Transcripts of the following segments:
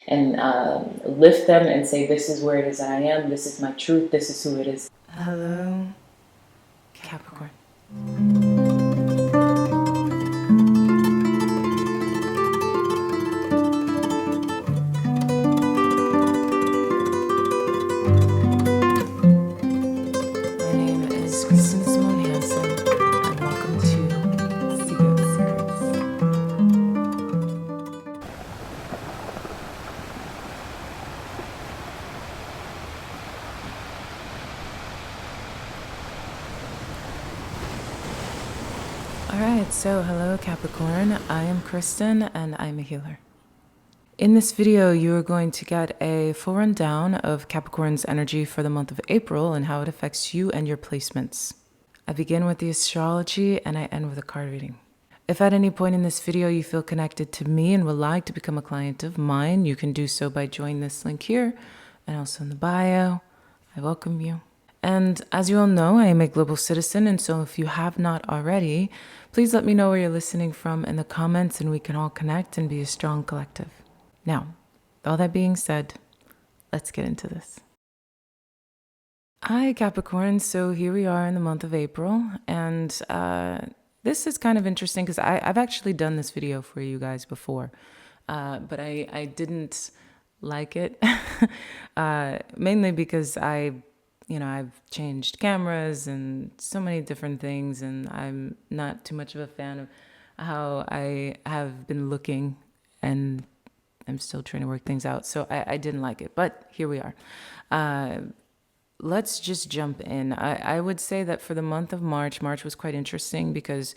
and lift them and say, this is where it is that I am, this is my truth, this is who it is. Hello, Capricorn. My name is Kristen Simone Hansen, and welcome to SeaGoat Secrets. Alright, so hello Capricorn, I am Kristen and I'm a healer. In this video, you are going to get a full rundown of Capricorn's energy for the month of April and how it affects you and your placements. I begin with the astrology and I end with a card reading. If at any point in this video you feel connected to me and would like to become a client of mine, you can do so by joining this link here and also in the bio. I welcome you. And as you all know, I am a global citizen, and so if you have not already, please let me know where you're listening from in the comments and we can all connect and be a strong collective. Now, with all that being said, let's get into this. Hi Capricorn, so here we are in the month of April, and this is kind of interesting because I've actually done this video for you guys before, but I didn't like it, mainly because I've changed cameras and so many different things, and I'm not too much of a fan of how I have been looking, and I'm still trying to work things out. So I didn't like it, but here we are. Let's just jump in. I would say that for the month of March was quite interesting because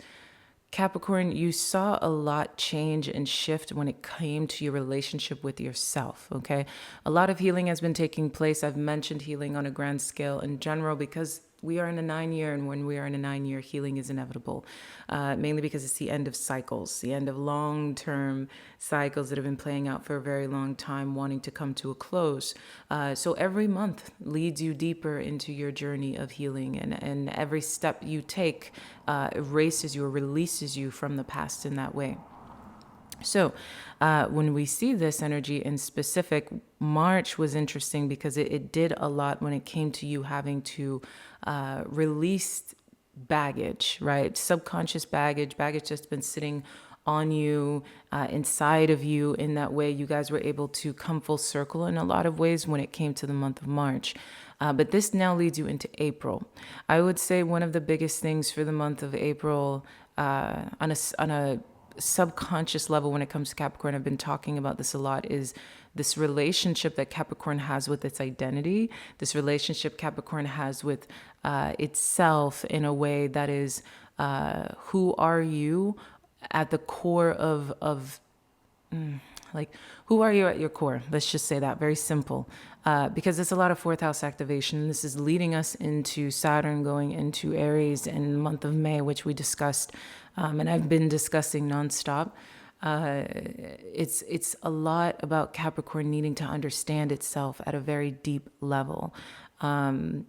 Capricorn, you saw a lot change and shift when it came to your relationship with yourself, okay? A lot of healing has been taking place. I've mentioned healing on a grand scale in general because we are in a 9-year, and when we are in a 9-year, healing is inevitable, mainly because it's the end of cycles, the end of long-term cycles that have been playing out for a very long time, wanting to come to a close. So every month leads you deeper into your journey of healing, and every step you take erases you or releases you from the past in that way. So when we see this energy in specific, March was interesting because it did a lot when it came to you having to release baggage, right? Subconscious baggage that's been sitting on you, inside of you. In that way, you guys were able to come full circle in a lot of ways when it came to the month of March. But this now leads you into April. I would say one of the biggest things for the month of April on a subconscious level when it comes to Capricorn, I've been talking about this a lot, is this relationship that Capricorn has with its identity, this relationship Capricorn has with itself in a way that is, who are you at the core of like, who are you at your core? Let's just say that, very simple. Because it's a lot of fourth house activation. This is leading us into Saturn going into Aries in the month of May, which we discussed, and I've been discussing nonstop. It's a lot about Capricorn needing to understand itself at a very deep level. And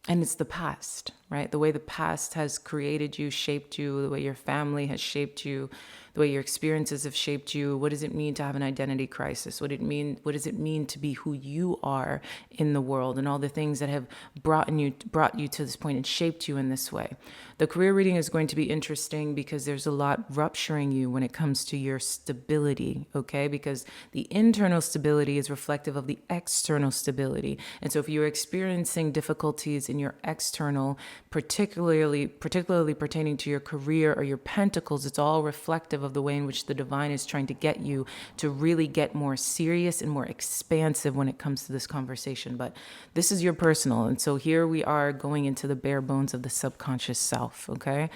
it's the past, right? The way the past has created you, shaped you, the way your family has shaped you, the way your experiences have shaped you. What does it mean to have an identity crisis? What does it mean to be who you are in the world, and all the things that have brought you to this point and shaped you in this way? The career reading is going to be interesting because there's a lot rupturing you when it comes to your stability, okay? Because the internal stability is reflective of the external stability. And so if you're experiencing difficulties in your external, particularly pertaining to your career or your pentacles, it's all reflective of the way in which the divine is trying to get you to really get more serious and more expansive when it comes to this conversation. But this is your personal. And so here we are going into the bare bones of the subconscious self, okay?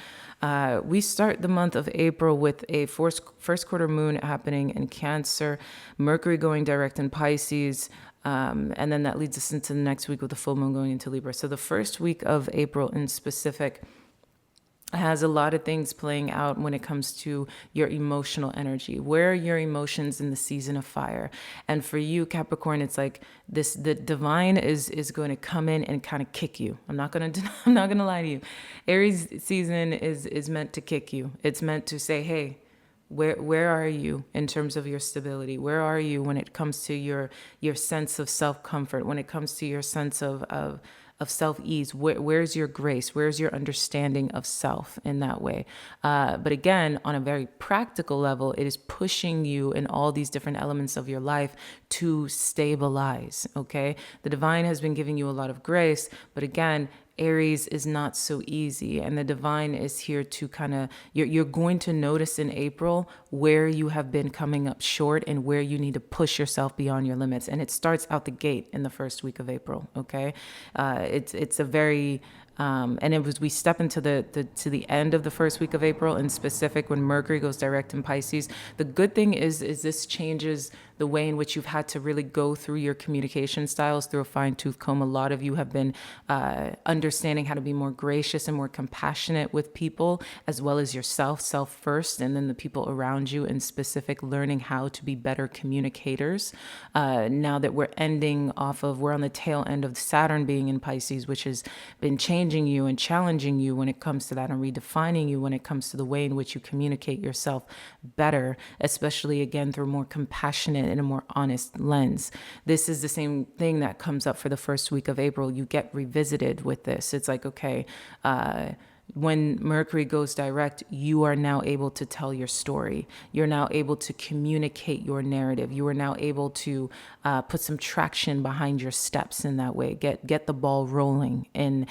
We start the month of April with a first quarter moon happening in Cancer, Mercury going direct in Pisces, and then that leads us into the next week with the full moon going into Libra. So the first week of April in specific has a lot of things playing out when it comes to your emotional energy. Where are your emotions in the season of fire? And for you, Capricorn, it's like this: the divine is going to come in and kind of kick you. I'm not gonna lie to you. Aries season is meant to kick you. It's meant to say, hey, Where are you in terms of your stability? Where are you when it comes to your sense of self-comfort, when it comes to your sense of self-ease? Where's your grace? Where's your understanding of self in that way? But again, on a very practical level, it is pushing you in all these different elements of your life to stabilize, okay? The divine has been giving you a lot of grace, but again, Aries is not so easy, and the divine is here to kind of, you're going to notice in April where you have been coming up short and where you need to push yourself beyond your limits. And it starts out the gate in the first week of April. Okay. It's a very, and it was, we step into the end of the first week of April, in specific when Mercury goes direct in Pisces. The good thing is this changes the way in which you've had to really go through your communication styles through a fine-tooth comb. A lot of you have been understanding how to be more gracious and more compassionate with people, as well as yourself, self first, and then the people around you, in specific, learning how to be better communicators. Now that we're we're on the tail end of Saturn being in Pisces, which has been changing you and challenging you when it comes to that, and redefining you when it comes to the way in which you communicate yourself better, especially again through more compassionate and a more honest lens. This is the same thing that comes up for the first week of April. You get revisited with this. It's like, okay, when Mercury goes direct, you are now able to tell your story. You're now able to communicate your narrative. You are now able to put some traction behind your steps in that way. Get the ball rolling and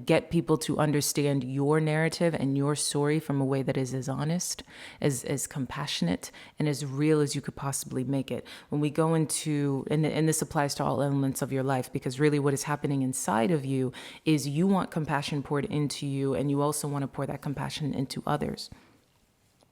get people to understand your narrative and your story from a way that is as honest, as compassionate, and as real as you could possibly make it. When we go into, and this applies to all elements of your life, because really what is happening inside of you is you want compassion poured into you, and you also want to pour that compassion into others.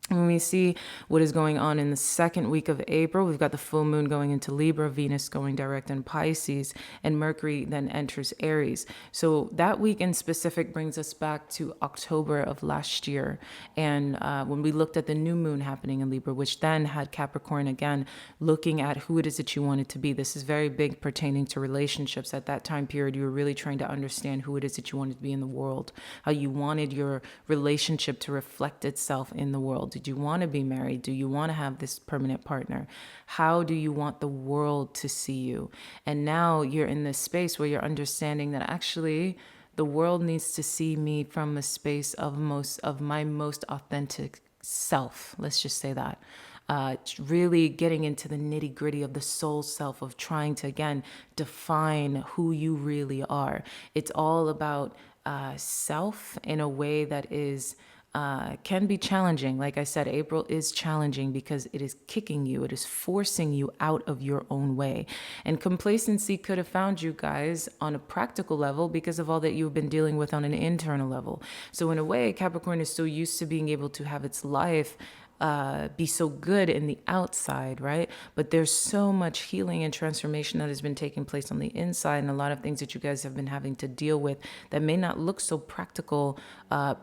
When we see what is going on in the second week of April, we've got the full moon going into Libra, Venus going direct in Pisces, and Mercury then enters Aries. So that week in specific brings us back to October of last year. And when we looked at the new moon happening in Libra, which then had Capricorn again, looking at who it is that you wanted to be. This is very big pertaining to relationships. At that time period, you were really trying to understand who it is that you wanted to be in the world, how you wanted your relationship to reflect itself in the world. Did you want to be married? Do you want to have this permanent partner? How do you want the world to see you? And now you're in this space where you're understanding that actually the world needs to see me from a space of my most authentic self. Let's just say that. Really getting into the nitty gritty of the soul self, of trying to, again, define who you really are. It's all about self in a way that is can be challenging. Like I said, April is challenging because it is kicking you. It is forcing you out of your own way. And complacency could have found you guys on a practical level because of all that you've been dealing with on an internal level. So in a way, Capricorn is so used to being able to have its life be so good in the outside, right? But there's so much healing and transformation that has been taking place on the inside, and a lot of things that you guys have been having to deal with that may not look so practical,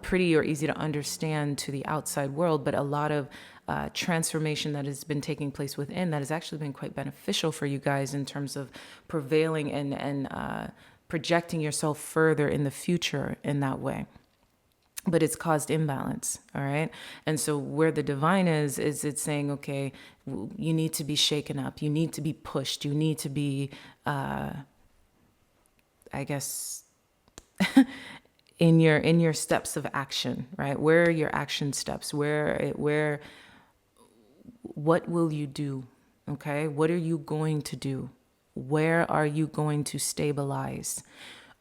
pretty, or easy to understand to the outside world, but a lot of transformation that has been taking place within that has actually been quite beneficial for you guys in terms of prevailing and projecting yourself further in the future in that way. But it's caused imbalance, all right? And so where the divine is it's saying, okay, you need to be shaken up. You need to be pushed. You need to be, I guess, in your steps of action, right? Where are your action steps? What will you do? Okay? What are you going to do? Where are you going to stabilize?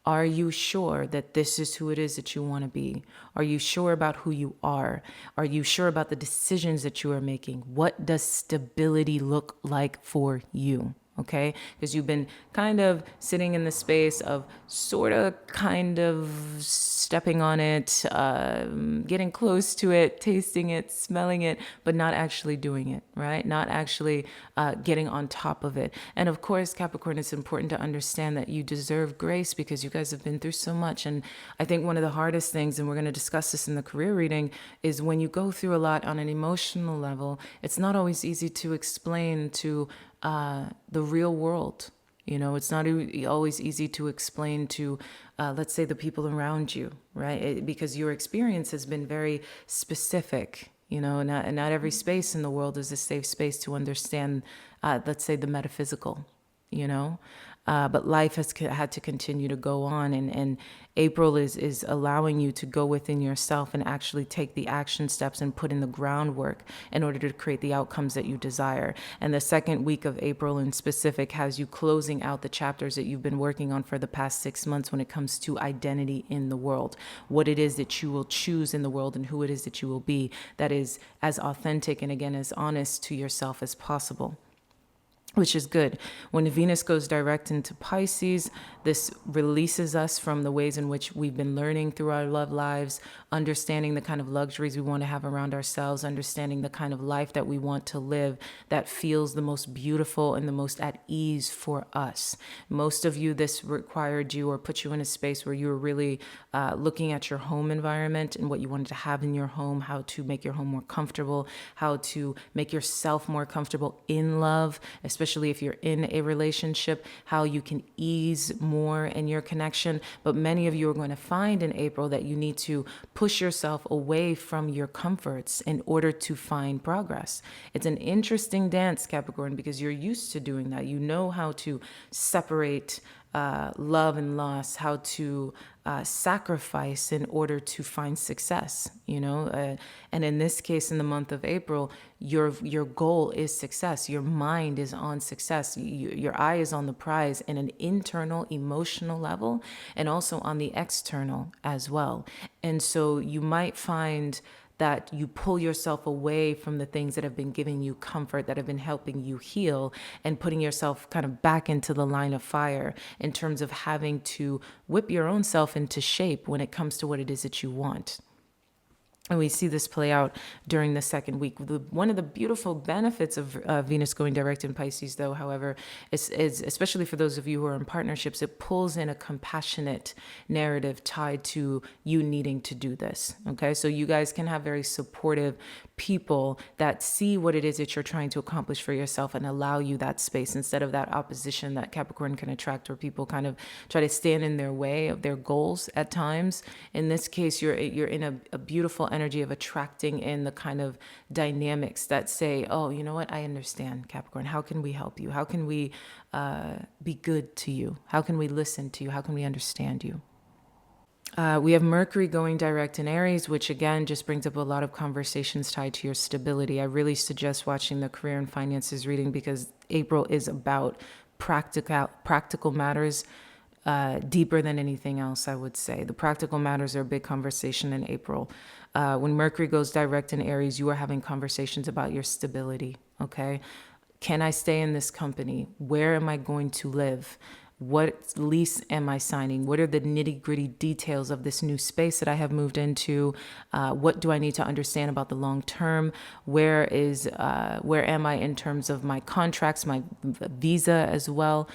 Are you sure that this is who it is that you want to be? Are you sure about who you are? Are you sure about the decisions that you are making? What does stability look like for you? Okay? Because you've been kind of sitting in the space of sort of kind of stepping on it, getting close to it, tasting it, smelling it, but not actually doing it, right? Not actually getting on top of it. And of course, Capricorn, it's important to understand that you deserve grace because you guys have been through so much. And I think one of the hardest things, and we're going to discuss this in the career reading, is when you go through a lot on an emotional level, it's not always easy to explain to the real world. You know, it's not always easy to explain to, let's say, the people around you, right? Because your experience has been very specific. You know, not every space in the world is a safe space to understand, let's say, the metaphysical, you know. But life has had to continue to go on, and April is allowing you to go within yourself and actually take the action steps and put in the groundwork in order to create the outcomes that you desire. And the second week of April in specific has you closing out the chapters that you've been working on for the past 6 months when it comes to identity in the world, what it is that you will choose in the world and who it is that you will be that is as authentic and again as honest to yourself as possible, which is good. When Venus goes direct into Pisces, this releases us from the ways in which we've been learning through our love lives, understanding the kind of luxuries we want to have around ourselves, understanding the kind of life that we want to live that feels the most beautiful and the most at ease for us. Most of you, this required you or put you in a space where you were really looking at your home environment and what you wanted to have in your home, how to make your home more comfortable, how to make yourself more comfortable in love, especially if you're in a relationship, how you can ease more in your connection. But many of you are going to find in April that you need to push yourself away from your comforts in order to find progress. It's an interesting dance, Capricorn, because you're used to doing that. You know how to separate love and loss, how to sacrifice in order to find success, you know. And in this case, in the month of April, your goal is success. Your mind is on success. Your eye is on the prize in an internal emotional level and also on the external as well. And so you might find that you pull yourself away from the things that have been giving you comfort, that have been helping you heal, and putting yourself kind of back into the line of fire in terms of having to whip your own self into shape when it comes to what it is that you want. And we see this play out during the second week. One of the beautiful benefits of Venus going direct in Pisces, though, however, is especially for those of you who are in partnerships, it pulls in a compassionate narrative tied to you needing to do this. Okay, so you guys can have very supportive people that see what it is that you're trying to accomplish for yourself and allow you that space instead of that opposition that Capricorn can attract, where people kind of try to stand in their way of their goals at times. In this case, you're in a beautiful energy of attracting in the kind of dynamics that say, oh, you know what, I understand, Capricorn. How can we help you? How can we be good to you? How can we listen to you? How can we understand you? We have Mercury going direct in Aries, which again just brings up a lot of conversations tied to your stability. I really suggest watching the career and finances reading because April is about practical matters deeper than anything else, I would say. The practical matters are a big conversation in April. When Mercury goes direct in Aries, you are having conversations about your stability, okay? Can I stay in this company? Where am I going to live? What lease am I signing? What are the nitty-gritty details of this new space that I have moved into? What do I need to understand about the long term? Where am I in terms of my contracts, my visa as well?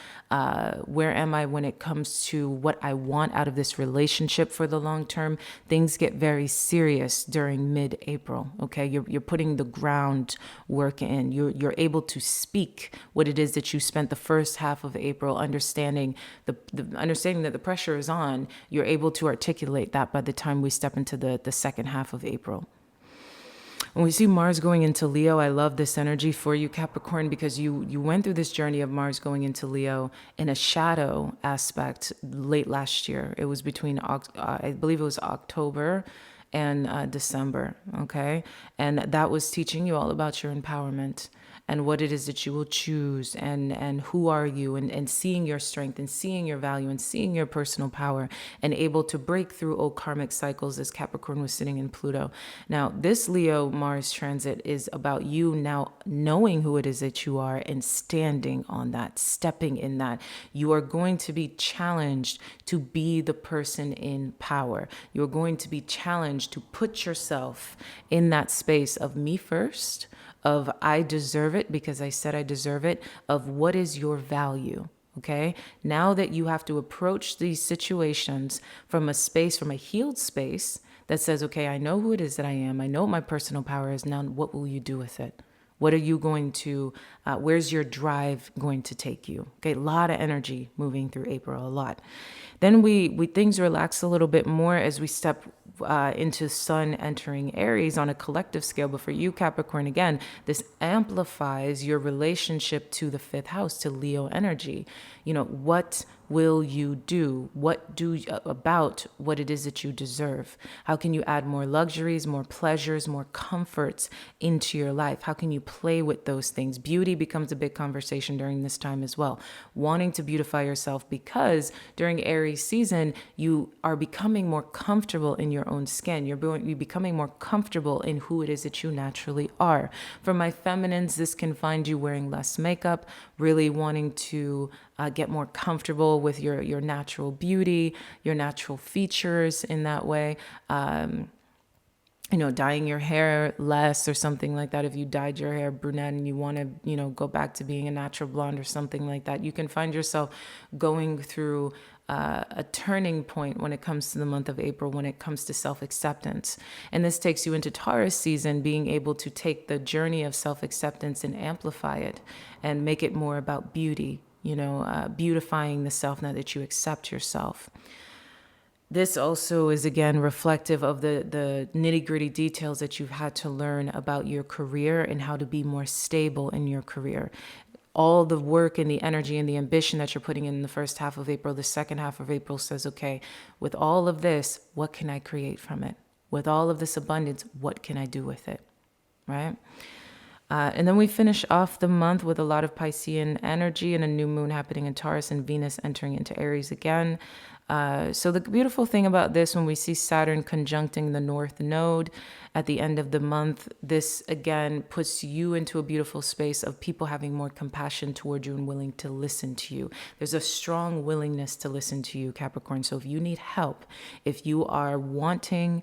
Where am I when it comes to what I want out of this relationship for the long term? Things get very serious during mid-April, okay? You're putting the groundwork in. You're able to speak what it is that you spent the first half of April understanding that the pressure is on. You're able to articulate that by the time we step into the second half of April. When we see Mars going into Leo, I love this energy for you, Capricorn, because you went through this journey of Mars going into Leo in a shadow aspect late last year. It was between, I believe it was October and December, okay? And that was teaching you all about your empowerment and what it is that you will choose and who are you and seeing your strength and seeing your value and seeing your personal power and able to break through old karmic cycles as Capricorn was sitting in Pluto. Now, this Leo Mars transit is about you now knowing who it is that you are and standing on that, stepping in that. You are going to be challenged to be the person in power. You're going to be challenged to put yourself in that space of me first, of I deserve it because I said I deserve it, of what is your value, okay? Now that you have to approach these situations from a space, from a healed space that says, okay, I know who it is that I am. I know what my personal power is. Now, what will you do with it? What are you going to, where's your drive going to take you? Okay, a lot of energy moving through April, a lot. Then things relax a little bit more as we step into Sun entering Aries on a collective scale. But for you, Capricorn, again, this amplifies your relationship to the fifth house, to Leo energy. You know, what will you do? What do about what it is that you deserve? How can you add more luxuries, more pleasures, more comforts into your life? How can you play with those things? Beauty becomes a big conversation during this time as well. Wanting to beautify yourself, because during Aries season, you are becoming more comfortable in your own skin. You're becoming more comfortable in who it is that you naturally are. For my feminines, this can find you wearing less makeup, really wanting to get more comfortable with your natural beauty, your natural features in that way. You know, dyeing your hair less or something like that. If you dyed your hair brunette and you want to, you know, go back to being a natural blonde or something like that, you can find yourself going through a turning point when it comes to the month of April, when it comes to self-acceptance. And this takes you into Taurus season, being able to take the journey of self-acceptance and amplify it and make it more about beauty, you know, beautifying the self now that you accept yourself. This also is, again, reflective of the nitty-gritty details that you've had to learn about your career and how to be more stable in your career. All the work and the energy and the ambition that you're putting in the first half of April, the second half of April says, okay, with all of this, what can I create from it? With all of this abundance, what can I do with it, right? And then we finish off the month with a lot of Piscean energy and a new moon happening in Taurus and Venus entering into Aries again. So the beautiful thing about this, when we see Saturn conjuncting the North Node at the end of the month, this again puts you into a beautiful space of people having more compassion toward you and willing to listen to you. There's a strong willingness to listen to you, Capricorn. So if you need help, if you are wanting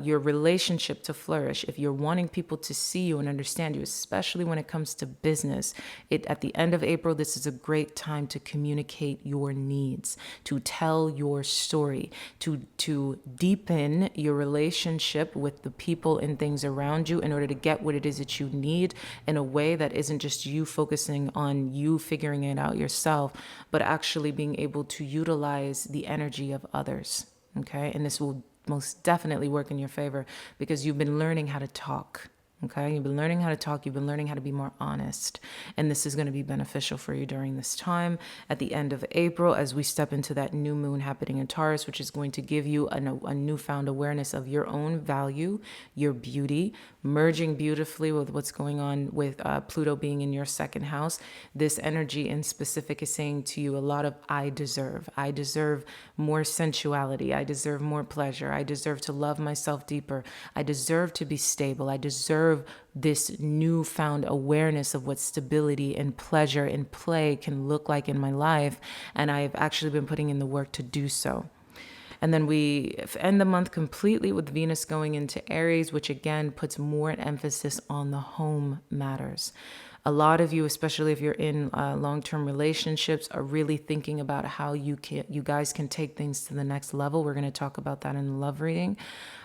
your relationship to flourish, if you're wanting people to see you and understand you, especially when it comes to business, at the end of April, this is a great time to communicate your needs, to tell your story, to deepen your relationship with the people and things around you in order to get what it is that you need in a way that isn't just you focusing on you figuring it out yourself, but actually being able to utilize the energy of others. Okay, and this will most definitely work in your favor because you've been learning how to talk. Okay, you've been learning how to talk, you've been learning how to be more honest. And this is going to be beneficial for you during this time at the end of April as we step into that new moon happening in Taurus, which is going to give you a newfound awareness of your own value, your beauty, merging beautifully with what's going on with Pluto being in your second house. This energy in specific is saying to you a lot of I deserve. I deserve more sensuality. I deserve more pleasure. I deserve to love myself deeper. I deserve to be stable. I deserve this newfound awareness of what stability and pleasure and play can look like in my life. And I've actually been putting in the work to do so. And then we end the month completely with Venus going into Aries, which again puts more emphasis on the home matters. A lot of you, especially if you're in long-term relationships, are really thinking about how you guys can take things to the next level. We're going to talk about that in the love reading.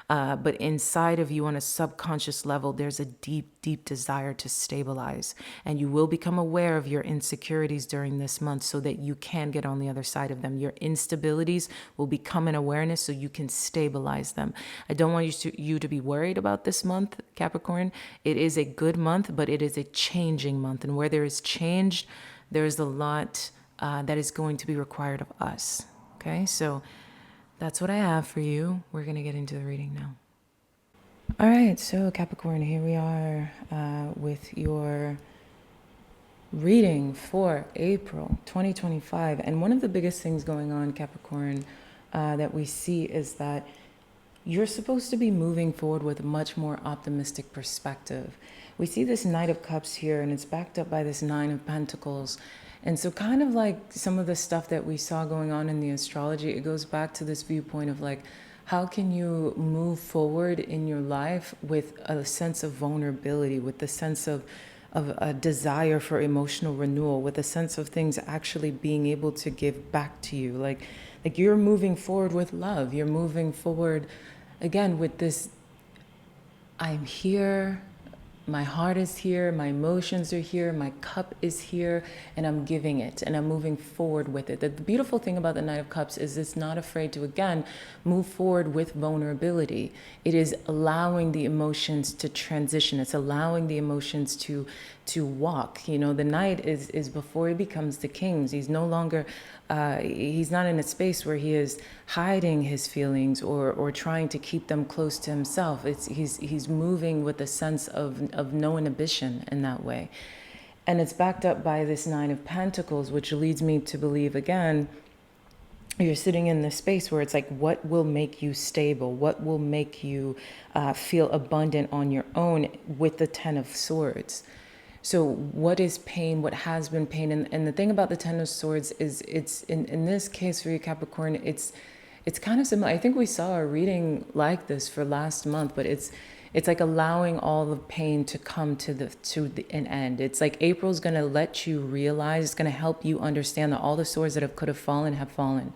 But inside of you on a subconscious level, there's a deep, deep desire to stabilize. And you will become aware of your insecurities during this month so that you can get on the other side of them. Your instabilities will become an awareness so you can stabilize them. I don't want you to be worried about this month, Capricorn. It is a good month, but it is a changing month. And where there is change, there is a lot that is going to be required of us. Okay, so that's what I have for you. We're going to get into the reading now. All right, so Capricorn, here we are with your reading for April 2025. And one of the biggest things going on, Capricorn, that we see is that you're supposed to be moving forward with a much more optimistic perspective. We see this Knight of Cups here, and it's backed up by this Nine of Pentacles. And so kind of like some of the stuff that we saw going on in the astrology, it goes back to this viewpoint of like, how can you move forward in your life with a sense of vulnerability, with the sense of a desire for emotional renewal, with a sense of things actually being able to give back to you. Like you're moving forward with love. You're moving forward, again, with this, I'm here, my heart is here, my emotions are here, my cup is here, and I'm giving it and I'm moving forward with it. The beautiful thing about the Knight of Cups is it's not afraid to, again, move forward with vulnerability. It is allowing the emotions to transition. It's allowing the emotions to walk. You know, the Knight is before he becomes the king. He's no longer, he's not in a space where he is hiding his feelings or trying to keep them close to himself. He's moving with a sense of no inhibition in that way. And it's backed up by this Nine of Pentacles, which leads me to believe, again, you're sitting in this space where it's like, what will make you stable? What will make you feel abundant on your own with the Ten of Swords? So what is pain? What has been pain? And the thing about the Ten of Swords is it's in this case for you, Capricorn, it's kind of similar. I think we saw a reading like this for last month, but it's like allowing all the pain to come to an end. It's like April's going to let you realize, it's going to help you understand that all the swords that could have fallen have fallen.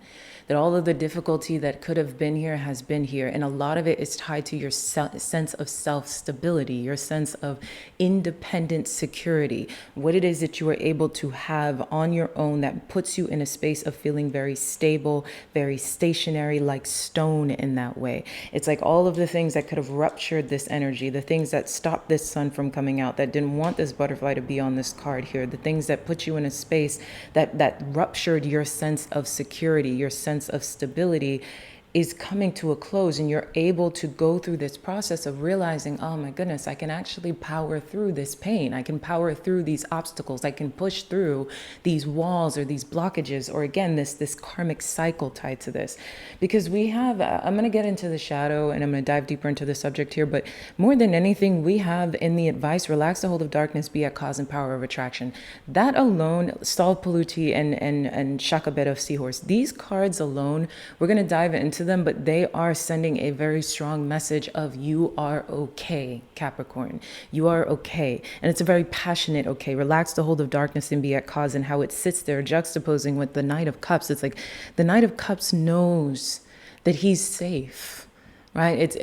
That all of the difficulty that could have been here has been here. And a lot of it is tied to your sense of self-stability, your sense of independent security, what it is that you are able to have on your own that puts you in a space of feeling very stable, very stationary, like stone in that way. It's like all of the things that could have ruptured this energy, the things that stopped this sun from coming out, that didn't want this butterfly to be on this card here, the things that put you in a space that ruptured your sense of security, your sense of stability, is coming to a close, and you're able to go through this process of realizing, oh my goodness, I can actually power through this pain. I can power through these obstacles. I can push through these walls or these blockages, or again, this karmic cycle tied to this. Because we have, I'm going to get into the shadow and I'm going to dive deeper into the subject here, but more than anything, we have in the advice, relax the hold of darkness, be at cause and power of attraction. That alone, Stav Paluti and Shakabet of Seahorse, these cards alone, we're going to dive into them, but they are sending a very strong message of you are okay, Capricorn. You are okay. And it's a very passionate okay. Relax the hold of darkness and be at cause, and how it sits there juxtaposing with the Knight of Cups. It's like the Knight of Cups knows that he's safe. Right?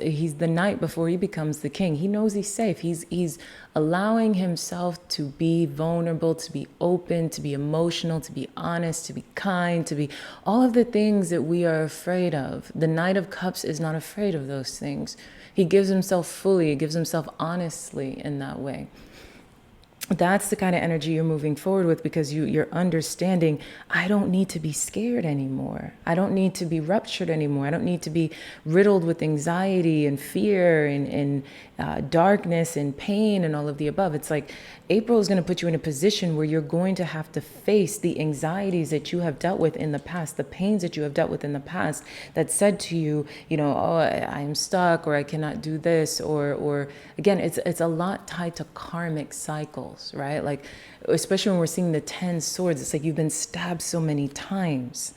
He's the knight before he becomes the king. He knows he's safe. He's allowing himself to be vulnerable, to be open, to be emotional, to be honest, to be kind, to be all of the things that we are afraid of. The Knight of Cups is not afraid of those things. He gives himself fully, he gives himself honestly in that way. That's the kind of energy you're moving forward with, because you're understanding, I don't need to be scared anymore. I don't need to be ruptured anymore. I don't need to be riddled with anxiety and fear and darkness and pain and all of the above. It's like April is going to put you in a position where you're going to have to face the anxieties that you have dealt with in the past, the pains that you have dealt with in the past that said to you, oh, I'm stuck, or I cannot do this, or again, it's a lot tied to karmic cycles, right? Like, especially when we're seeing the 10 swords, it's like you've been stabbed so many times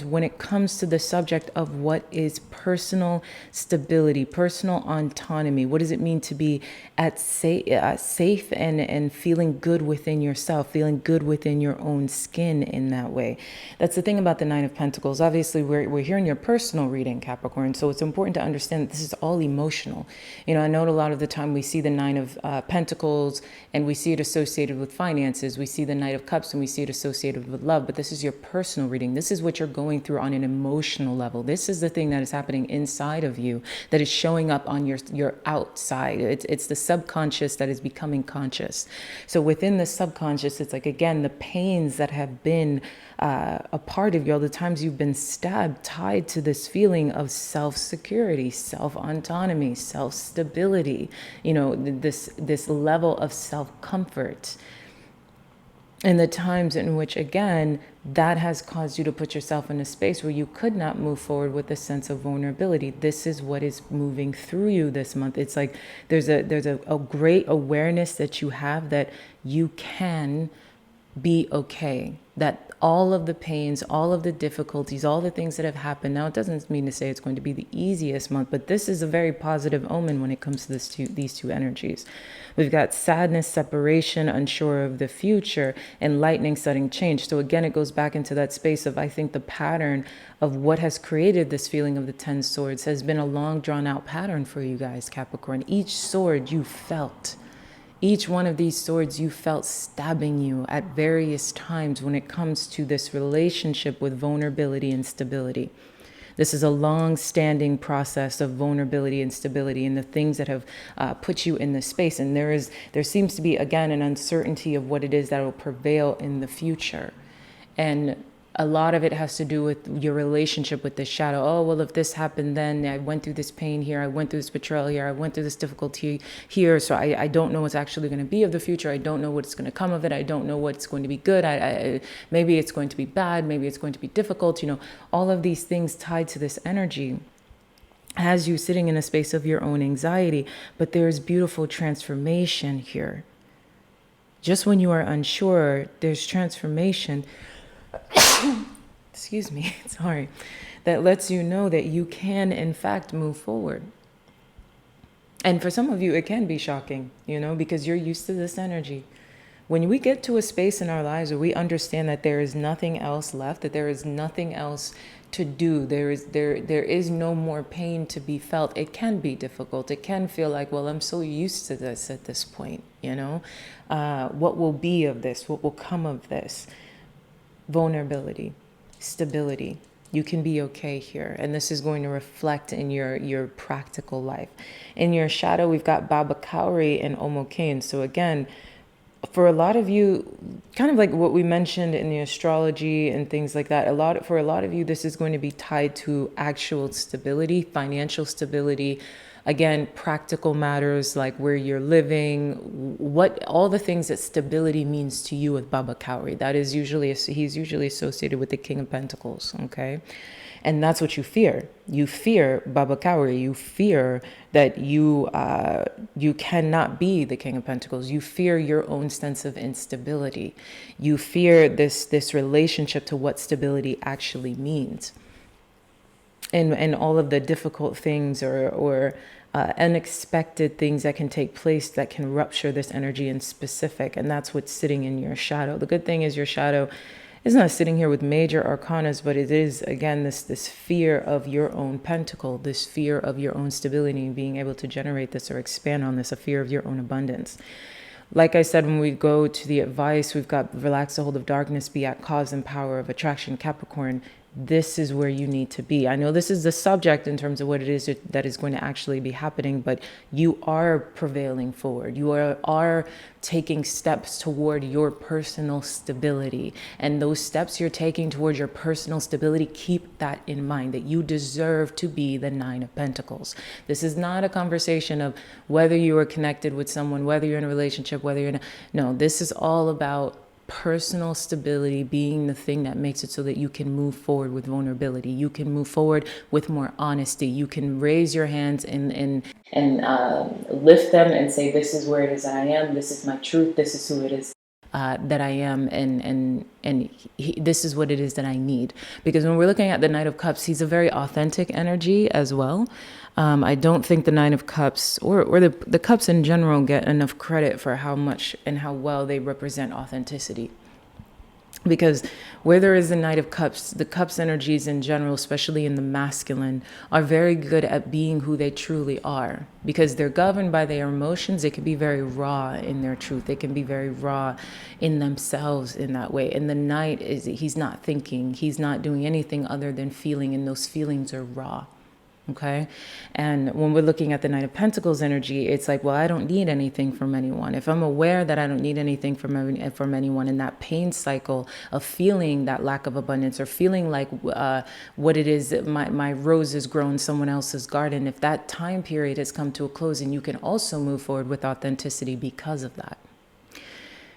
when it comes to the subject of what is personal stability, personal autonomy. What does it mean to be safe and feeling good within yourself, feeling good within your own skin in that way? That's the thing about the Nine of Pentacles. Obviously, we're here in your personal reading, Capricorn, so it's important to understand that this is all emotional. I know a lot of the time we see the Nine of Pentacles and we see it associated with finances. We see the Knight of Cups and we see it associated with love, but this is your personal reading. This is what you're going through on an emotional level. This is the thing that is happening inside of you that is showing up on your outside. It's the subconscious that is becoming conscious. So within the subconscious, it's like, again, the pains that have been a part of you, all the times you've been stabbed, tied to this feeling of self-security, self-autonomy, self-stability, this level of self-comfort. And the times in which, again, that has caused you to put yourself in a space where you could not move forward with a sense of vulnerability. This is what is moving through you this month. It's like there's a great awareness that you have that you can be okay. That all of the pains, all of the difficulties, all the things that have happened. Now, it doesn't mean to say it's going to be the easiest month, but this is a very positive omen when it comes to these two energies. We've got sadness, separation, unsure of the future, and lightning, sudden change. So again, it goes back into that space of, I think, the pattern of what has created this feeling of the 10 swords has been a long drawn out pattern for you guys, Capricorn. Each sword you felt. Each one of these swords you felt stabbing you at various times when it comes to this relationship with vulnerability and stability. This is a long-standing process of vulnerability and stability and the things that have put you in this space. And there seems to be, again, an uncertainty of what it is that will prevail in the future. And a lot of it has to do with your relationship with the shadow. Oh, well, if this happened, then I went through this pain here. I went through this betrayal here. I went through this difficulty here. So I don't know what's actually going to be of the future. I don't know what's going to come of it. I don't know what's going to be good. Maybe it's going to be bad. Maybe it's going to be difficult. All of these things tied to this energy has you sitting in a space of your own anxiety. But there's beautiful transformation here. Just when you are unsure, there's transformation. Excuse me, sorry, that lets you know that you can in fact move forward. And for some of you, it can be shocking, because you're used to this energy. When we get to a space in our lives where we understand that there is nothing else left, that there is nothing else to do, there is no more pain to be felt, it can be difficult. It can feel like, well, I'm so used to this at this point, what will be of this? What will come of this? Vulnerability, stability. You can be okay here. And this is going to reflect in your practical life. In your shadow, we've got Baba Kauri and Omokain. So again, for a lot of you, kind of like what we mentioned in the astrology and things like that, for a lot of you, this is going to be tied to actual stability, financial stability. Again, practical matters like where you're living, all the things that stability means to you with Baba Kauri. He's usually associated with the King of Pentacles, okay? And that's what you fear. You fear Baba Kauri. You fear that you cannot be the King of Pentacles. You fear your own sense of instability. You fear this relationship to what stability actually means. And all of the difficult things or unexpected things that can take place that can rupture this energy in specific. And that's what's sitting in your shadow. The good thing is your shadow is not sitting here with major arcanas, but it is, again, this fear of your own pentacle, this fear of your own stability and being able to generate this or expand on this, a fear of your own abundance. Like I said, when we go to the advice, we've got relax the hold of darkness, be at cause and power of attraction, Capricorn. This is where you need to be. I know this is the subject in terms of what it is that is going to actually be happening, but you are prevailing forward. You are taking steps toward your personal stability. And those steps you're taking towards your personal stability, keep that in mind, that you deserve to be the Nine of Pentacles. This is not a conversation of whether you are connected with someone, whether you're in a relationship, whether you're not. No, this is all about personal stability being the thing that makes it so that you can move forward with vulnerability. You can move forward with more honesty. You can raise your hands and lift them and say, this is where it is that I am. This is my truth. This is who it is that I am. This is what it is that I need. Because when we're looking at the Knight of Cups, he's a very authentic energy as well. I don't think the Nine of Cups or the cups in general get enough credit for how much and how well they represent authenticity. Because where there is the Knight of Cups, the Cups energies in general, especially in the masculine, are very good at being who they truly are. Because they're governed by their emotions, they can be very raw in their truth. They can be very raw in themselves in that way. And the Knight, he's not thinking, he's not doing anything other than feeling, and those feelings are raw. Okay. And when we're looking at the Knight of Pentacles energy, it's like, well, I don't need anything from anyone. If I'm aware that I don't need anything from anyone in that pain cycle of feeling that lack of abundance or feeling like what it is that my rose has grown someone else's garden, if that time period has come to a close, and you can also move forward with authenticity because of that.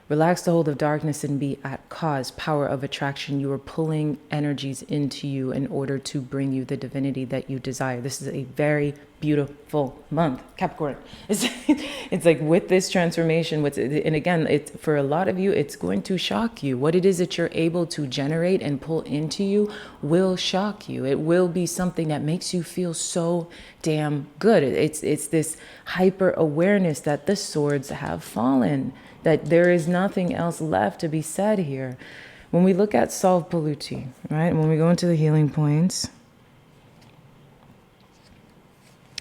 Relax the hold of darkness and be at cause, power of attraction. You are pulling energies into you in order to bring you the divinity that you desire. This is a very beautiful month, Capricorn. It's like with this transformation, and again, for a lot of you, it's going to shock you. What it is that you're able to generate and pull into you will shock you. It will be something that makes you feel so damn good. It's this hyper awareness that the swords have fallen, that there is nothing else left to be said here. When we look at Solve Polluti, right? When we go into the healing points,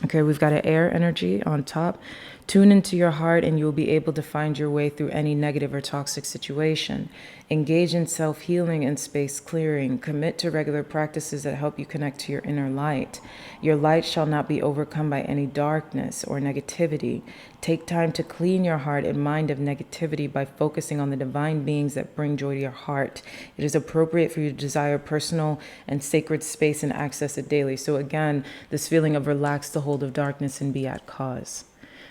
okay, we've got an air energy on top. Tune into your heart and you'll be able to find your way through any negative or toxic situation. Engage in self-healing and space clearing. Commit to regular practices that help you connect to your inner light. Your light shall not be overcome by any darkness or negativity. Take time to clean your heart and mind of negativity by focusing on the divine beings that bring joy to your heart. It is appropriate for you to desire personal and sacred space and access it daily. So again, this feeling of relax the hold of darkness and be at cause.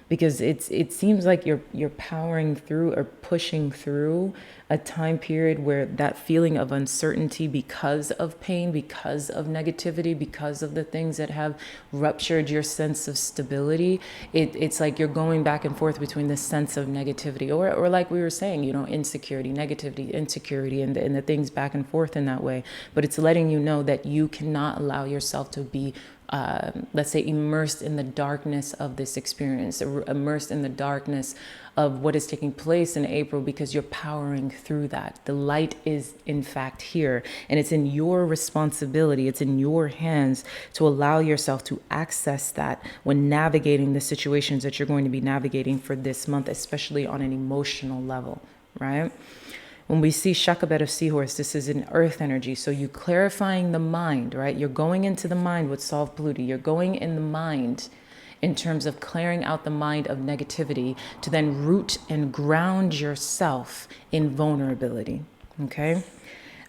Because it seems like you're powering through or pushing through a time period where that feeling of uncertainty because of pain, because of negativity, because of the things that have ruptured your sense of stability, it's like you're going back and forth between this sense of negativity or like we were saying, insecurity, negativity, insecurity, and the things back and forth in that way. But it's letting you know that you cannot allow yourself to be let's say, immersed in the darkness of this experience, immersed in the darkness of what is taking place in April, because you're powering through that. The light is, in fact, here, and it's in your responsibility. It's in your hands to allow yourself to access that when navigating the situations that you're going to be navigating for this month, especially on an emotional level, right? When we see Shakabet of Seahorse, this is an earth energy. So you clarifying the mind, right? You're going into the mind with Solve Polluti. You're going in the mind in terms of clearing out the mind of negativity to then root and ground yourself in vulnerability, okay?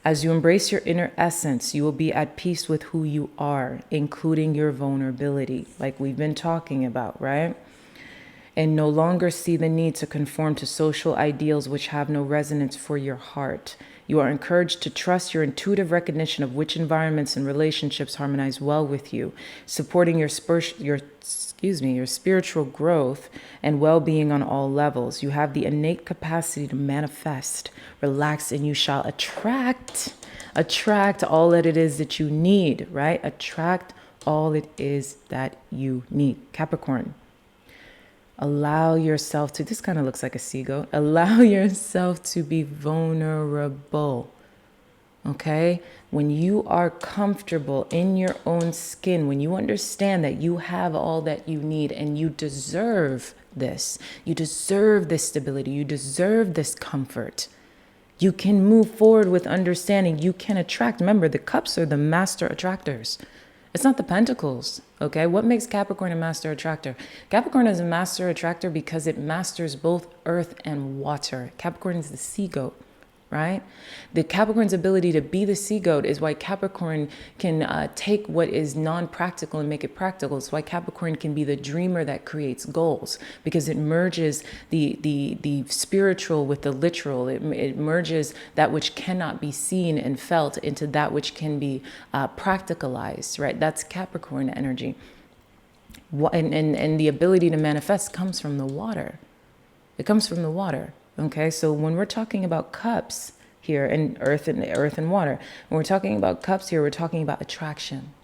As you embrace your inner essence, you will be at peace with who you are, including your vulnerability, like we've been talking about, right? And no longer see the need to conform to social ideals which have no resonance for your heart. You are encouraged to trust your intuitive recognition of which environments and relationships harmonize well with you, supporting your spiritual growth and well-being on all levels. You have the innate capacity to manifest, relax, and you shall attract all that it is that you need, right? Attract all it is that you need. Capricorn. Allow yourself to, this kind of looks like a sea goat. Allow yourself to be vulnerable, okay? When you are comfortable in your own skin, when you understand that you have all that you need and you deserve this stability, you deserve this comfort, you can move forward with understanding. You can attract. Remember, the cups are the master attractors. It's not the pentacles, okay? What makes Capricorn a master attractor? Capricorn is a master attractor because it masters both earth and water. Capricorn is the sea goat, right? The Capricorn's ability to be the sea goat is why Capricorn can take what is non-practical and make it practical. It's why Capricorn can be the dreamer that creates goals, because it merges the spiritual with the literal. It merges that which cannot be seen and felt into that which can be practicalized, right? That's Capricorn energy. And the ability to manifest comes from the water. It comes from the water. Okay, so when we're talking about cups here, and earth and water, when we're talking about cups here, we're talking about attraction.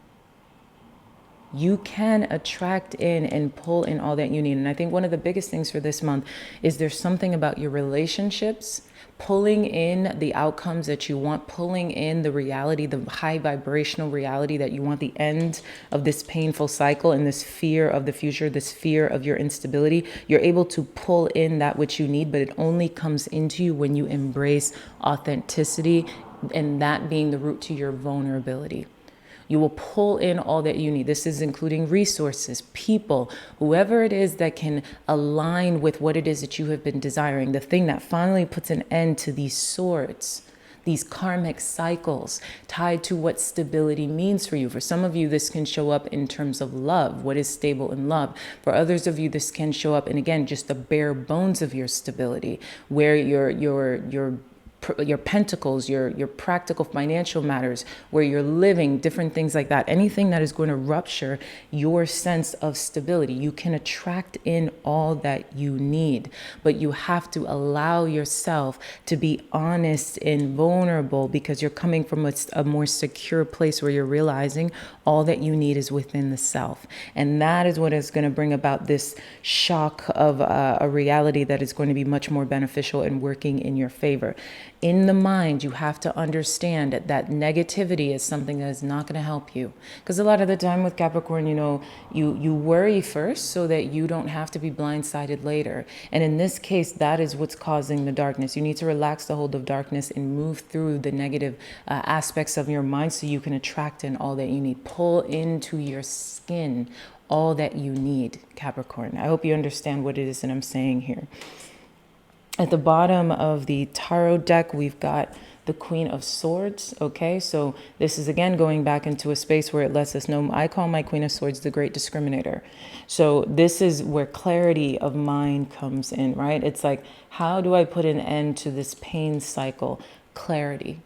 You can attract in and pull in all that you need. And I think one of the biggest things for this month is there's something about your relationships, pulling in the outcomes that you want, pulling in the reality, the high vibrational reality that you want, the end of this painful cycle and this fear of the future, this fear of your instability. You're able to pull in that which you need, but it only comes into you when you embrace authenticity, and that being the root to your vulnerability. You will pull in all that you need. This is including resources, people, whoever it is that can align with what it is that you have been desiring. The thing that finally puts an end to these swords, these karmic cycles tied to what stability means for you. For some of you, this can show up in terms of love, what is stable in love. For others of you, this can show up, and again, just the bare bones of your stability, where your pentacles, your practical financial matters, where you're living, different things like that. Anything that is going to rupture your sense of stability. You can attract in all that you need, but you have to allow yourself to be honest and vulnerable, because you're coming from a more secure place where you're realizing all that you need is within the self. And that is what is going to bring about this shock of a reality that is going to be much more beneficial and working in your favor. In the mind, you have to understand that negativity is something that is not going to help you. Because a lot of the time with Capricorn, you worry first so that you don't have to be blindsided later. And in this case, that is what's causing the darkness. You need to relax the hold of darkness and move through the negative aspects of your mind so you can attract in all that you need. Pull into your skin all that you need, Capricorn. I hope you understand what it is that I'm saying here. At the bottom of the tarot deck, we've got the Queen of Swords. Okay, so this is again going back into a space where it lets us know, I call my Queen of Swords the great discriminator. So this is where clarity of mind comes in, right? It's like, how do I put an end to this pain cycle? Clarity.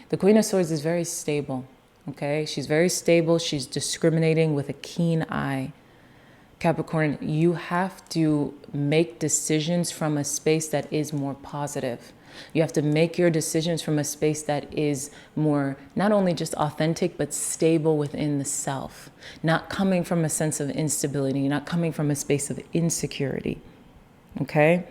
The Queen of Swords is very stable. Okay, she's very stable. She's discriminating with a keen eye. Capricorn, you have to make decisions from a space that is more positive. You have to make your decisions from a space that is more, not only just authentic, but stable within the self. Not coming from a sense of instability, not coming from a space of insecurity. Okay?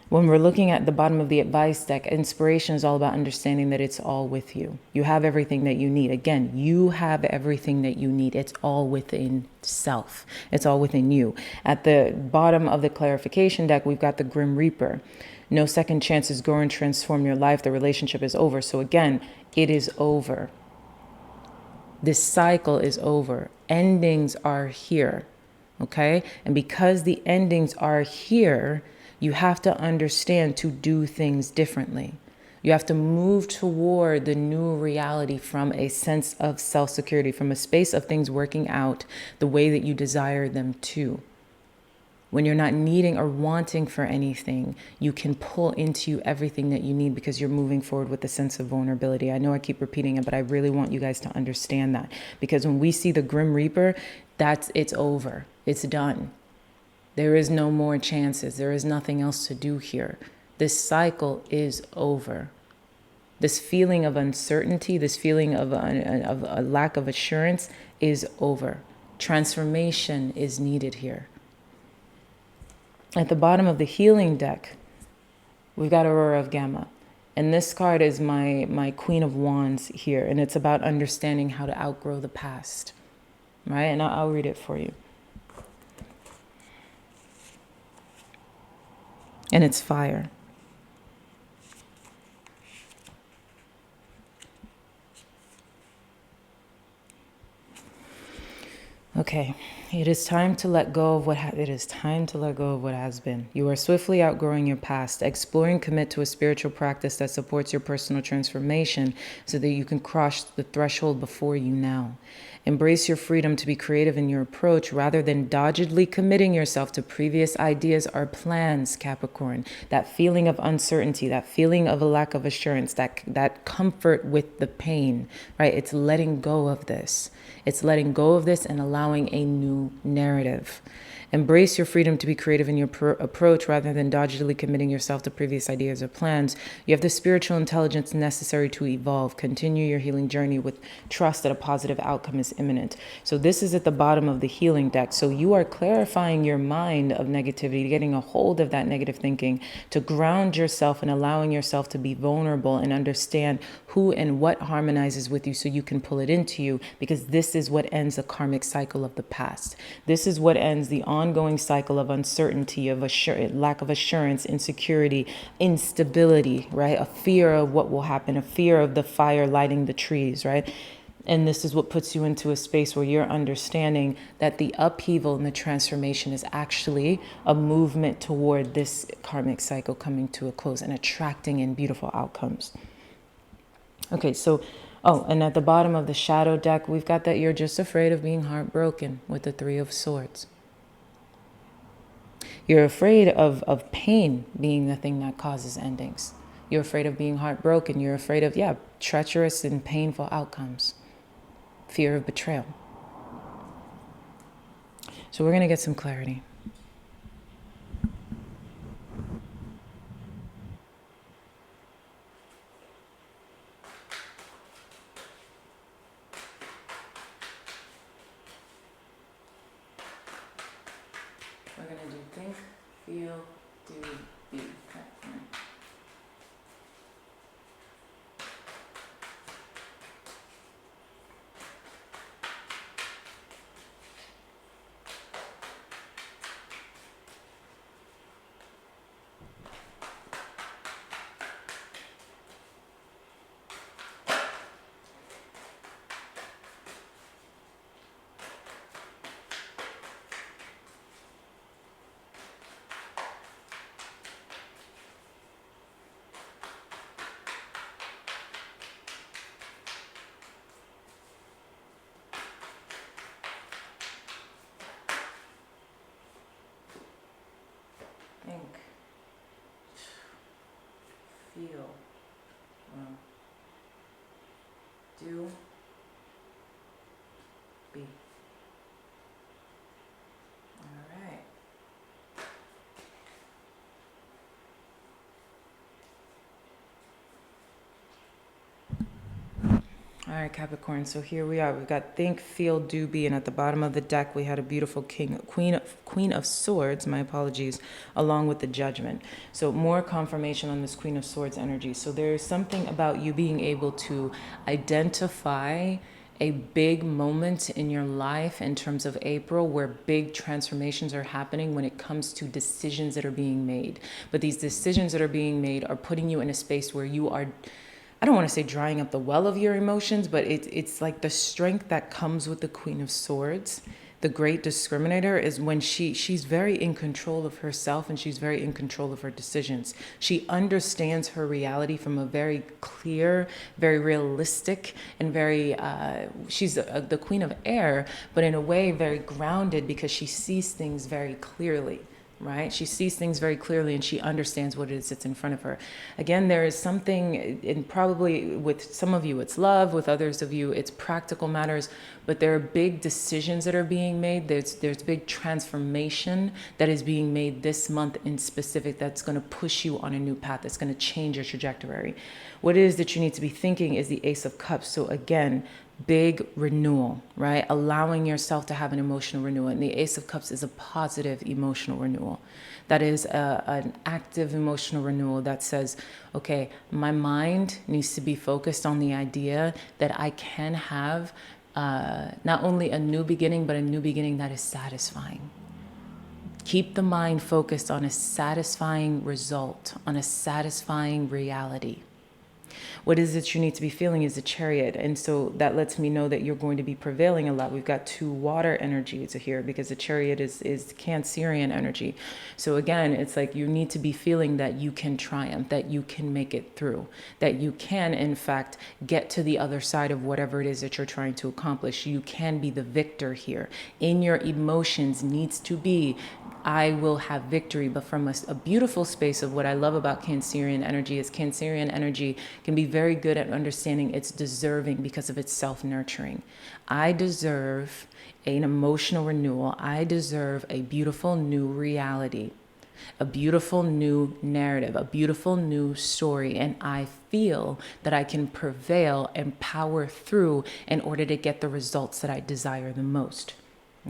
When we're looking at the bottom of the advice deck, inspiration is all about understanding that it's all with you. You have everything that you need. Again, you have everything that you need. It's all within self. It's all within you. At the bottom of the clarification deck, we've got the Grim Reaper. No second chances grow and transform your life. The relationship is over. So again, it is over. This cycle is over. Endings are here. Okay? And because the endings are here, you have to understand to do things differently. You have to move toward the new reality from a sense of self-security, from a space of things working out the way that you desire them to. When you're not needing or wanting for anything, you can pull into you everything that you need because you're moving forward with a sense of vulnerability. I know I keep repeating it, but I really want you guys to understand that. Because when we see the Grim Reaper, it's over. It's done. There is no more chances. There is nothing else to do here. This cycle is over. This feeling of uncertainty, this feeling of a lack of assurance is over. Transformation is needed here. At the bottom of the healing deck, we've got Aurora of Gamma. And this card is my Queen of Wands here. And it's about understanding how to outgrow the past. Right? And I'll read it for you. And it's fire. Okay, it is time to let go of what has been. You are swiftly outgrowing your past. Explore and commit to a spiritual practice that supports your personal transformation so that you can cross the threshold before you now. Embrace your freedom to be creative in your approach rather than doggedly committing yourself to previous ideas or plans, Capricorn. That feeling of uncertainty, that feeling of a lack of assurance, that comfort with the pain, right? It's letting go of this. It's letting go of this and allowing a new narrative. Embrace your freedom to be creative in your approach rather than doggedly committing yourself to previous ideas or plans. You have the spiritual intelligence necessary to evolve. Continue your healing journey with trust that a positive outcome is imminent. So this is at the bottom of the healing deck. So you are clarifying your mind of negativity, getting a hold of that negative thinking, to ground yourself and allowing yourself to be vulnerable and understand who and what harmonizes with you so you can pull it into you, because this is what ends the karmic cycle of the past. This is what ends the ongoing cycle of uncertainty, of lack of assurance, insecurity, instability, right? A fear of what will happen, a fear of the fire lighting the trees, right? And this is what puts you into a space where you're understanding that the upheaval and the transformation is actually a movement toward this karmic cycle coming to a close and attracting in beautiful outcomes. Okay, so, oh, and at the bottom of the shadow deck, we've got that you're just afraid of being heartbroken with the Three of Swords. You're afraid of pain being the thing that causes endings. You're afraid of being heartbroken. You're afraid of, yeah, treacherous and painful outcomes. Fear of betrayal. So we're going to get some clarity. We're going to do think, feel, do, be. Okay. Think, feel, do, be. All right. All right, Capricorn. So here we are. We've got think, feel, do, be, and at the bottom of the deck we had a beautiful Queen of Swords. My apologies, along with the Judgment. So more confirmation on this Queen of Swords energy. So there's something about you being able to identify a big moment in your life in terms of April where big transformations are happening when it comes to decisions that are being made. But these decisions that are being made are putting you in a space where you are, I don't want to say drying up the well of your emotions, but it's like the strength that comes with the Queen of Swords. The great discriminator is when she's very in control of herself and she's very in control of her decisions. She understands her reality from a very clear, very realistic, and very, she's the Queen of Air, but in a way very grounded because she sees things very clearly. Right? She sees things very clearly and she understands what it is that's in front of her. Again, there is something, and probably with some of you it's love, with others of you it's practical matters, but there are big decisions that are being made. There's big transformation that is being made this month in specific that's going to push you on a new path, that's going to change your trajectory. What it is that you need to be thinking is the Ace of Cups. So again, big renewal, right? Allowing yourself to have an emotional renewal. And the Ace of Cups is a positive emotional renewal. That is an active emotional renewal that says, okay, my mind needs to be focused on the idea that I can have not only a new beginning, but a new beginning that is satisfying. Keep the mind focused on a satisfying result, on a satisfying reality. What is it you need to be feeling is a Chariot. And so that lets me know that you're going to be prevailing a lot. We've got two water energies here because the Chariot is Cancerian energy. So again, it's like you need to be feeling that you can triumph, that you can make it through, that you can, in fact, get to the other side of whatever it is that you're trying to accomplish. You can be the victor here. In your emotions needs to be, I will have victory, but from a beautiful space of what I love about Cancerian energy is Cancerian energy can be very good at understanding it's deserving because of its self-nurturing. I deserve an emotional renewal. I deserve a beautiful new reality, a beautiful new narrative, a beautiful new story. And I feel that I can prevail and power through in order to get the results that I desire the most.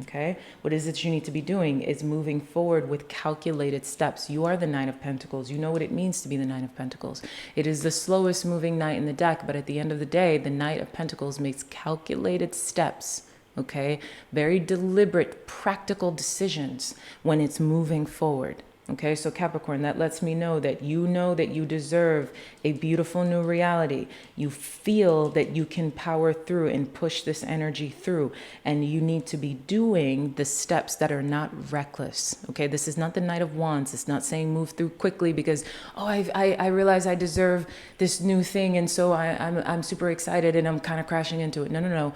Okay, what is it you need to be doing is moving forward with calculated steps. You are the Nine of Pentacles. You know what it means to be the Nine of Pentacles. It is the slowest moving knight in the deck, but at the end of the day, the Knight of Pentacles makes calculated steps. Okay, very deliberate, practical decisions when it's moving forward. Okay, so Capricorn, that lets me know that you deserve a beautiful new reality. You feel that you can power through and push this energy through, and you need to be doing the steps that are not reckless. Okay, this is not the Knight of Wands. It's not saying move through quickly because, oh, I realize I deserve this new thing, and so I'm super excited and I'm kind of crashing into it. No, no, no.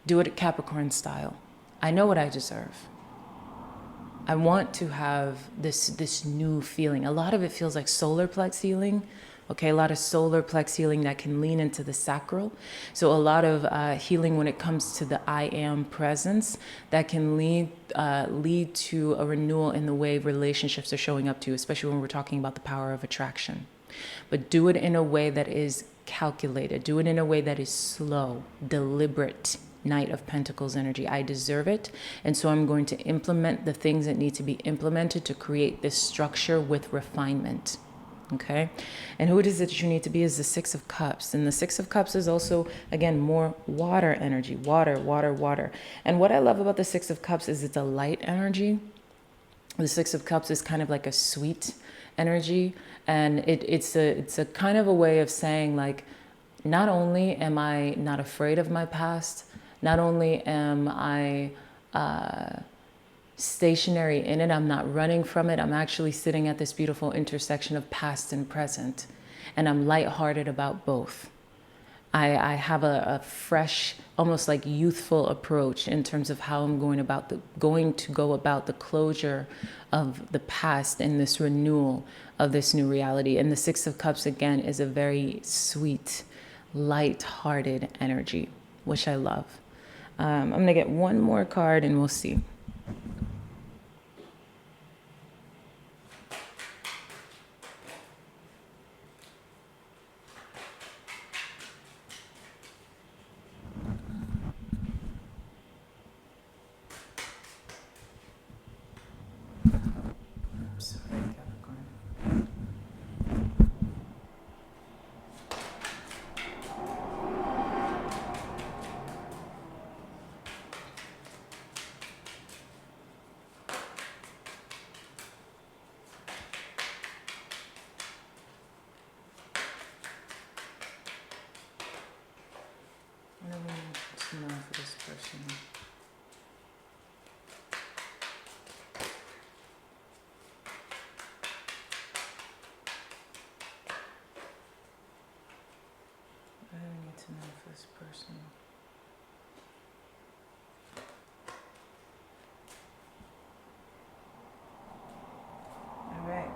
Do it Capricorn style. I know what I deserve. I want to have this new feeling. A lot of it feels like solar plex healing. Okay, a lot of solar plex healing that can lean into the sacral. So a lot of healing when it comes to the I am presence that can lead to a renewal in the way relationships are showing up to you, especially when we're talking about the power of attraction. But do it in a way that is calculated. Do it in a way that is slow, deliberate. Knight of Pentacles energy. I deserve it. And so I'm going to implement the things that need to be implemented to create this structure with refinement. Okay. And who it is that you need to be is the Six of Cups. And the Six of Cups is also, again, more water energy. Water, water, water. And what I love about the Six of Cups is it's a light energy. The Six of Cups is kind of like a sweet energy. And it's a kind of a way of saying, like, not only am I not afraid of my past, not only am I stationary in it, I'm not running from it, I'm actually sitting at this beautiful intersection of past and present. And I'm lighthearted about both. I have a fresh, almost like youthful approach in terms of how I'm going to go about the closure of the past and this renewal of this new reality. And the Six of Cups, again, is a very sweet, light-hearted energy, which I love. I'm going to get one more card and we'll see. What do we need to know for this person? What do we need to know for this person? All right.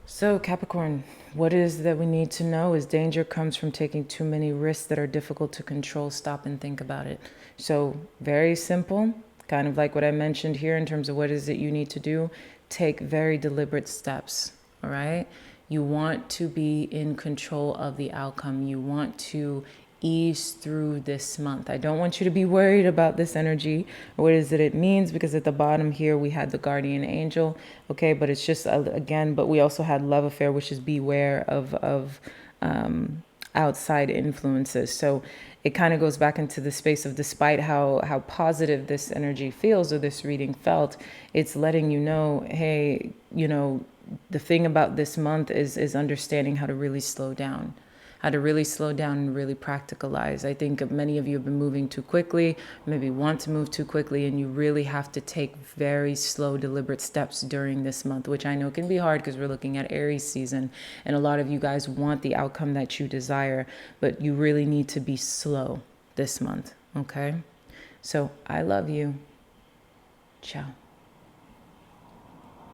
So Capricorn, what is that we need to know is danger comes from taking too many risks that are difficult to control. Stop and think about it. So very simple, kind of like what I mentioned here in terms of what is it you need to do. Take very deliberate steps, all right? You want to be in control of the outcome. You want to ease through this month. I don't want you to be worried about this energy or what is it means, because at the bottom here we had the guardian angel, okay, but it's just again, but we also had love affair, which is beware of outside influences. So it kind of goes back into the space of, despite how positive this energy feels or this reading felt, it's letting you know, hey, you know, the thing about this month is understanding how to really slow down. How to really slow down and really practicalize. I think many of you have been moving too quickly, maybe want to move too quickly, and you really have to take very slow, deliberate steps during this month, which I know can be hard because we're looking at Aries season, and a lot of you guys want the outcome that you desire, but you really need to be slow this month, okay? So I love you. Ciao.